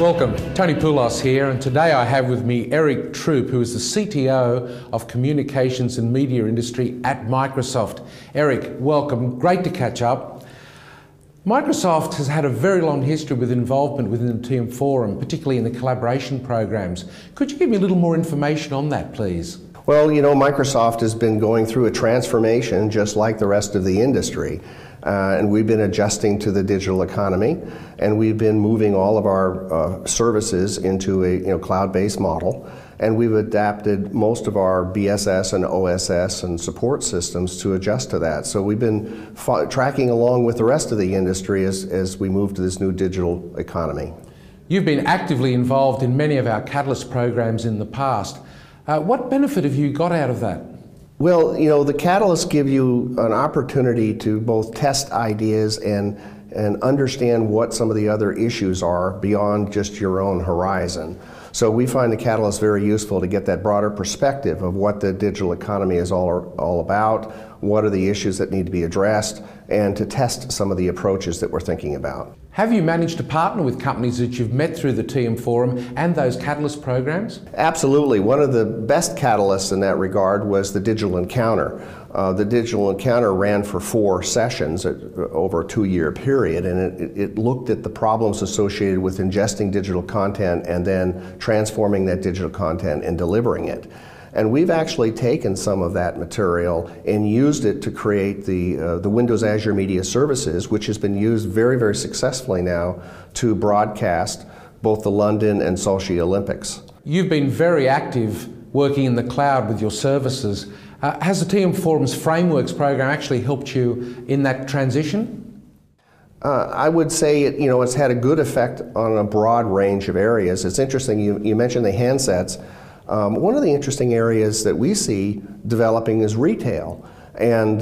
Welcome, Tony Poulos here, and today I have with me Eric Troup, who is the CTO of Communications and Media Industry at Microsoft. Eric, welcome, great to catch up. Microsoft has had a very long history with involvement within the TM Forum, particularly in the collaboration programs. Could you give me a little more information on that, please? Well, you know, Microsoft has been going through a transformation just like the rest of the industry. And we've been adjusting to the digital economy, and we've been moving all of our services into a cloud-based model, and we've adapted most of our BSS and OSS and support systems to adjust to that. So we've been tracking along with the rest of the industry as we move to this new digital economy. You've been actively involved in many of our Catalyst programs in the past. What benefit have you got out of that? Well, you know, the catalysts give you an opportunity to both test ideas and understand what some of the other issues are beyond just your own horizon. So we find the catalyst very useful to get that broader perspective of what the digital economy is all about, what are the issues that need to be addressed, and to test some of the approaches that we're thinking about. Have you managed to partner with companies that you've met through the TM Forum and those Catalyst programs? Absolutely. One of the best catalysts in that regard was the Digital Encounter. The Digital Encounter ran for 4 sessions over a 2-year period, and it looked at the problems associated with ingesting digital content and then transforming that digital content and delivering it. And we've actually taken some of that material and used it to create the Windows Azure Media Services, which has been used very, very successfully now to broadcast both the London and Sochi Olympics. You've been very active working in the cloud with your services. Has the TM Forum's Frameworks program actually helped you in that transition? I would say it's had a good effect on a broad range of areas. It's interesting, you mentioned the handsets. One of the interesting areas that we see developing is retail. And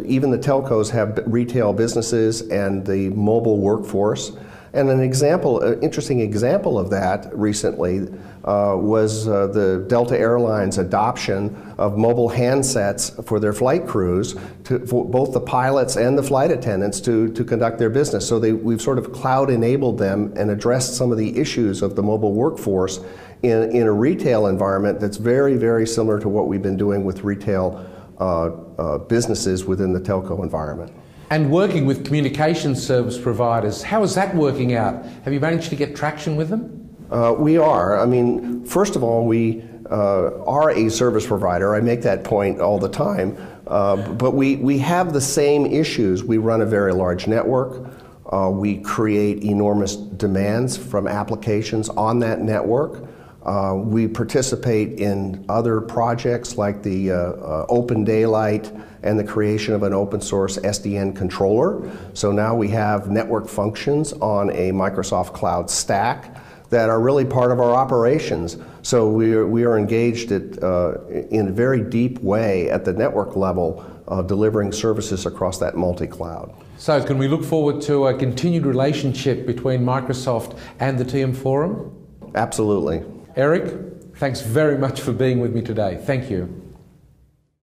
even the telcos have retail businesses and the mobile workforce. And an interesting example of that recently was the Delta Airlines adoption of mobile handsets for their flight crews, for both the pilots and the flight attendants to conduct their business. So we've sort of cloud enabled them and addressed some of the issues of the mobile workforce in a retail environment that's very, very similar to what we've been doing with retail businesses within the telco environment. And working with communication service providers, how is that working out? Have you managed to get traction with them? We are. I mean, first of all, we are a service provider. I make that point all the time. But we have the same issues. We run a very large network. We create enormous demands from applications on that network. We participate in other projects like the Open Daylight and the creation of an open source SDN controller. So now we have network functions on a Microsoft Cloud stack that are really part of our operations. So we are engaged in a very deep way at the network level, delivering services across that multi-cloud. So can we look forward to a continued relationship between Microsoft and the TM Forum? Absolutely. Eric, thanks very much for being with me today. Thank you.